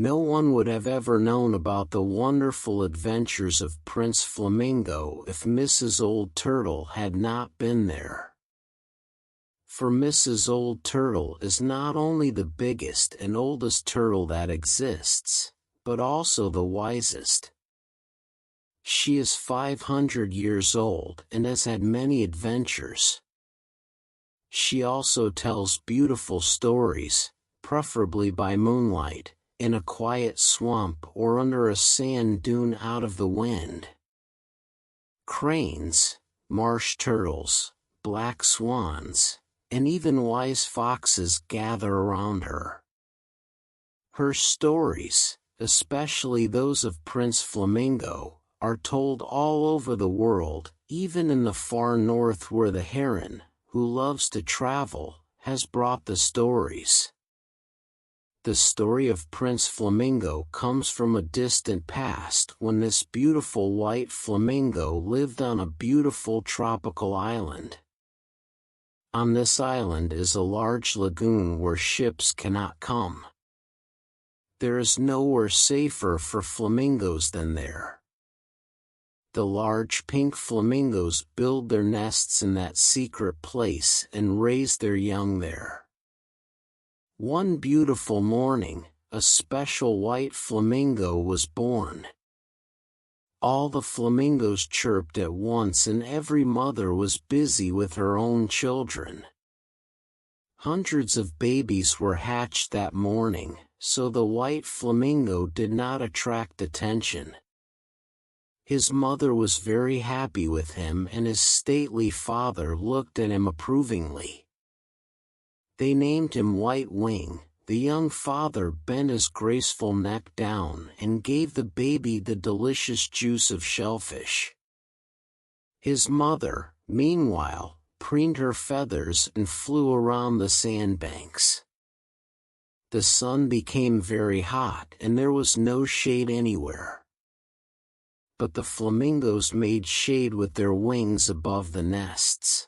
No one would have ever known about the wonderful adventures of Prince Flamingo if Mrs. Old Turtle had not been there. For Mrs. Old Turtle is not only the biggest and oldest turtle that exists, but also the wisest. She is 500 years old and has had many adventures. She also tells beautiful stories, preferably by moonlight, in a quiet swamp or under a sand dune out of the wind. Cranes, marsh turtles, black swans, and even wise foxes gather around her. Her stories, especially those of Prince Flamingo, are told all over the world, even in the far north where the heron, who loves to travel, has brought the stories. The story of Prince Flamingo comes from a distant past when this beautiful white flamingo lived on a beautiful tropical island. On this island is a large lagoon where ships cannot come. There is nowhere safer for flamingos than there. The large pink flamingos build their nests in that secret place and raise their young there. One beautiful morning, a special white flamingo was born. All the flamingos chirped at once and every mother was busy with her own children. Hundreds of babies were hatched that morning, so the white flamingo did not attract attention. His mother was very happy with him and his stately father looked at him approvingly. They named him White Wing. The young father bent his graceful neck down and gave the baby the delicious juice of shellfish. His mother, meanwhile, preened her feathers and flew around the sandbanks. The sun became very hot and there was no shade anywhere. But the flamingos made shade with their wings above the nests.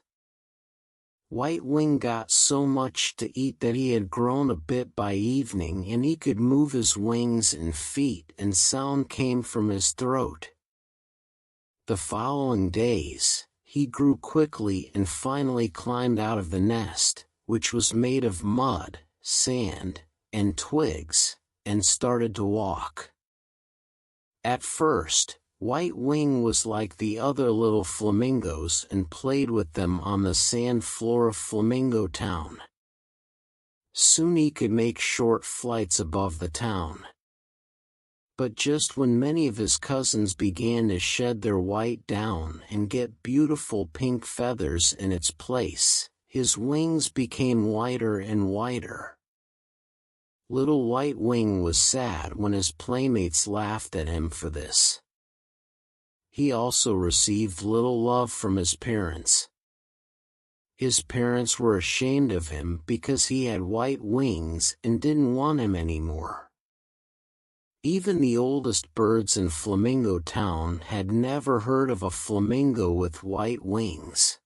White Wing got so much to eat that he had grown a bit by evening and he could move his wings and feet and sound came from his throat. The following days, he grew quickly and finally climbed out of the nest, which was made of mud, sand, and twigs, and started to walk. At first, White Wing was like the other little flamingos and played with them on the sand floor of Flamingo Town. Soon he could make short flights above the town. But just when many of his cousins began to shed their white down and get beautiful pink feathers in its place, his wings became whiter and whiter. Little White Wing was sad when his playmates laughed at him for this. He also received little love from his parents. His parents were ashamed of him because he had white wings and didn't want him anymore. Even the oldest birds in Flamingo Town had never heard of a flamingo with white wings.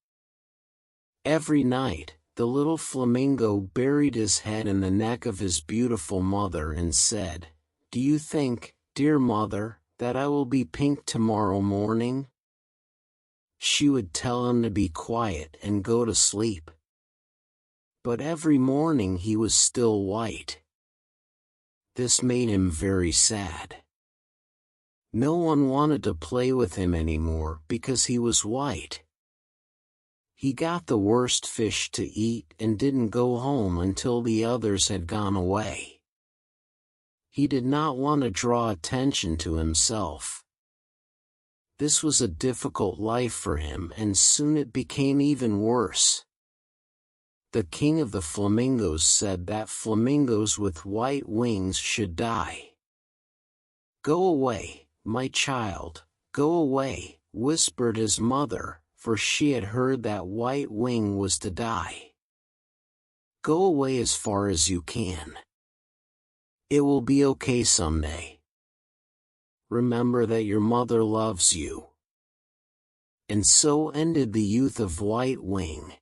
Every night, the little flamingo buried his head in the neck of his beautiful mother and said, "Do you think, dear mother, that I will be pink tomorrow morning?" She would tell him to be quiet and go to sleep. But every morning he was still white. This made him very sad. No one wanted to play with him anymore because he was white. He got the worst fish to eat and didn't go home until the others had gone away. He did not want to draw attention to himself. This was a difficult life for him and soon it became even worse. The king of the flamingos said that flamingos with white wings should die. "Go away, my child, go away," whispered his mother, for she had heard that White Wing was to die. "Go away as far as you can. It will be okay someday. Remember that your mother loves you." And so ended the youth of White Wing.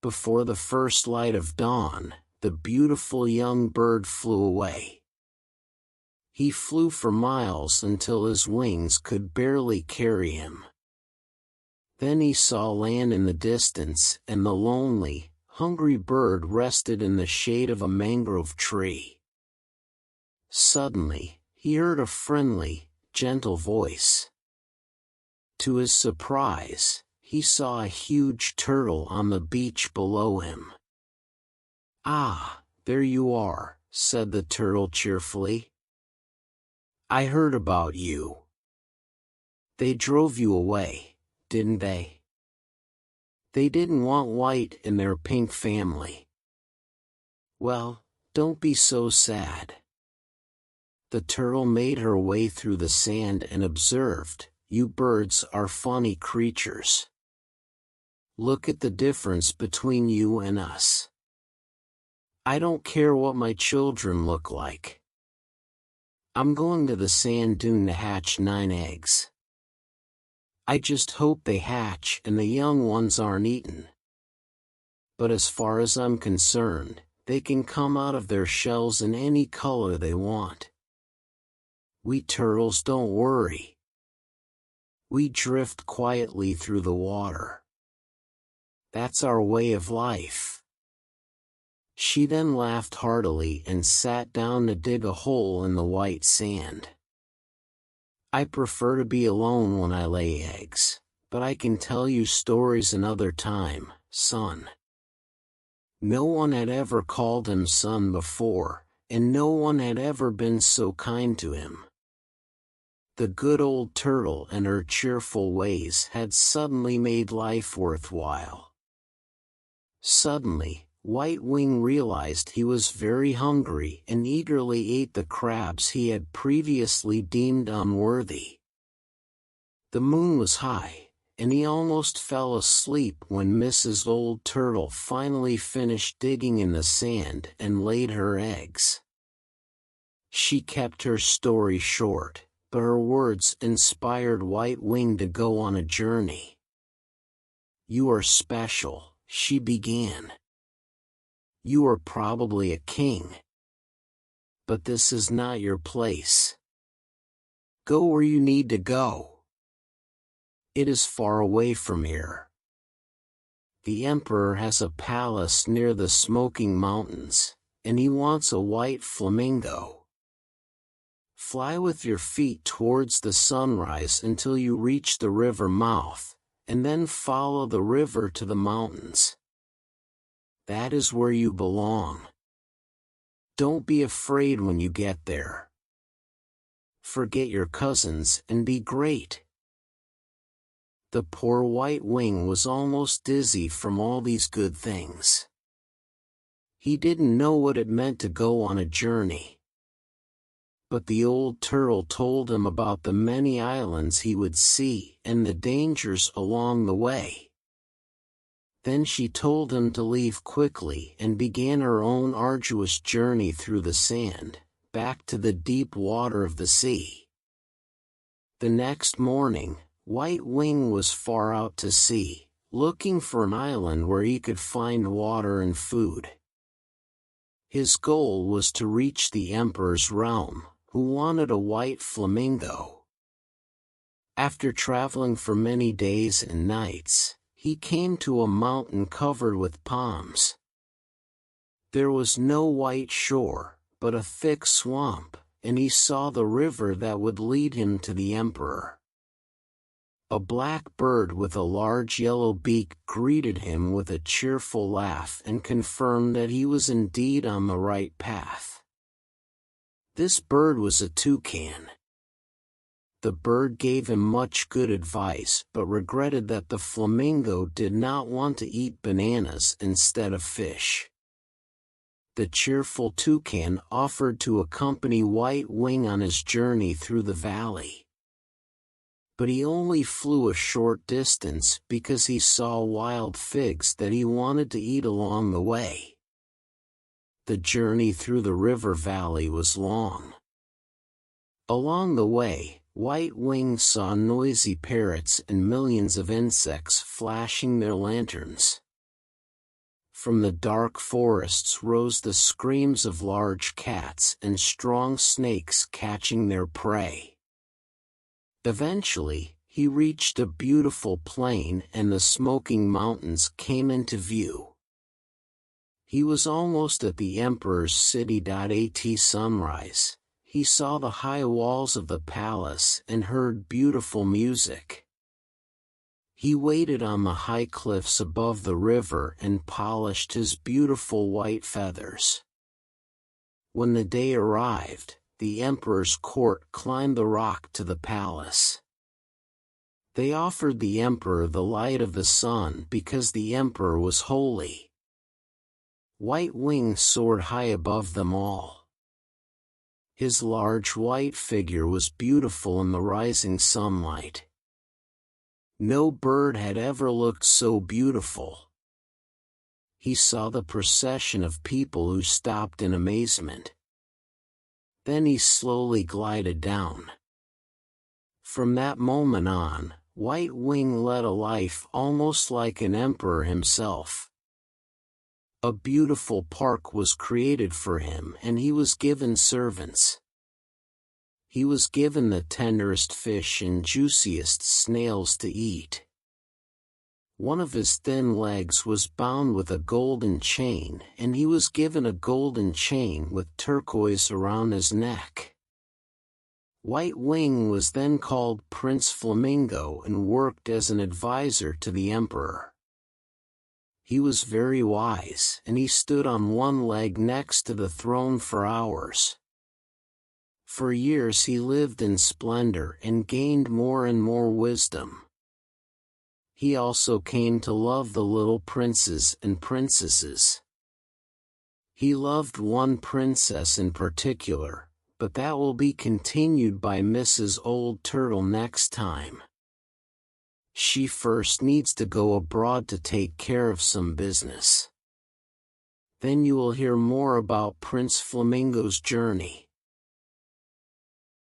Before the first light of dawn, the beautiful young bird flew away. He flew for miles until his wings could barely carry him. Then he saw land in the distance, and the lonely, hungry bird rested in the shade of a mangrove tree. Suddenly, he heard a friendly, gentle voice. To his surprise, he saw a huge turtle on the beach below him. "Ah, there you are," said the turtle cheerfully. "I heard about you. They drove you away, didn't they? They didn't want White and their pink family. Well, don't be so sad." The turtle made her way through the sand and observed, "You birds are funny creatures. Look at the difference between you and us. I don't care what my children look like. I'm going to the sand dune to hatch 9 eggs. I just hope they hatch and the young ones aren't eaten. But as far as I'm concerned, they can come out of their shells in any color they want. We turtles don't worry. We drift quietly through the water. That's our way of life." She then laughed heartily and sat down to dig a hole in the white sand. "I prefer to be alone when I lay eggs, but I can tell you stories another time, son." No one had ever called him son before, and no one had ever been so kind to him. The good old turtle and her cheerful ways had suddenly made life worthwhile. Suddenly, White Wing realized he was very hungry and eagerly ate the crabs he had previously deemed unworthy. The moon was high, and he almost fell asleep when Mrs. Old Turtle finally finished digging in the sand and laid her eggs. She kept her story short, but her words inspired White Wing to go on a journey. "You are special," she began. "You are probably a king. But this is not your place. Go where you need to go. It is far away from here. The emperor has a palace near the Smoking Mountains, and he wants a white flamingo. Fly with your feet towards the sunrise until you reach the river mouth, and then follow the river to the mountains. That is where you belong. Don't be afraid when you get there. Forget your cousins and be great." The poor White Wing was almost dizzy from all these good things. He didn't know what it meant to go on a journey. But the old turtle told him about the many islands he would see and the dangers along the way. Then she told him to leave quickly and began her own arduous journey through the sand, back to the deep water of the sea. The next morning, White Wing was far out to sea, looking for an island where he could find water and food. His goal was to reach the emperor's realm, who wanted a white flamingo. After traveling for many days and nights, he came to a mountain covered with palms. There was no white shore, but a thick swamp, and he saw the river that would lead him to the emperor. A black bird with a large yellow beak greeted him with a cheerful laugh and confirmed that he was indeed on the right path. This bird was a toucan. The bird gave him much good advice but regretted that the flamingo did not want to eat bananas instead of fish. The cheerful toucan offered to accompany White Wing on his journey through the valley. But he only flew a short distance because he saw wild figs that he wanted to eat along the way. The journey through the river valley was long. Along the way, White Wing saw noisy parrots and millions of insects flashing their lanterns. From the dark forests rose the screams of large cats and strong snakes catching their prey. Eventually, he reached a beautiful plain and the smoking mountains came into view. He was almost at the emperor's city. At sunrise, he saw the high walls of the palace and heard beautiful music. He waited on the high cliffs above the river and polished his beautiful white feathers. When the day arrived, the emperor's court climbed the rock to the palace. They offered the emperor the light of the sun because the emperor was holy. White Wing soared high above them all. His large white figure was beautiful in the rising sunlight. No bird had ever looked so beautiful. He saw the procession of people who stopped in amazement. Then he slowly glided down. From that moment on, White Wing led a life almost like an emperor himself. A beautiful park was created for him and he was given servants. He was given the tenderest fish and juiciest snails to eat. One of his thin legs was bound with a golden chain and he was given a golden chain with turquoise around his neck. White Wing was then called Prince Flamingo and worked as an advisor to the emperor. He was very wise and he stood on one leg next to the throne for hours. For years he lived in splendor and gained more and more wisdom. He also came to love the little princes and princesses. He loved one princess in particular, but that will be continued by Mrs. Old Turtle next time. She first needs to go abroad to take care of some business. Then you will hear more about Prince Flamingo's journey.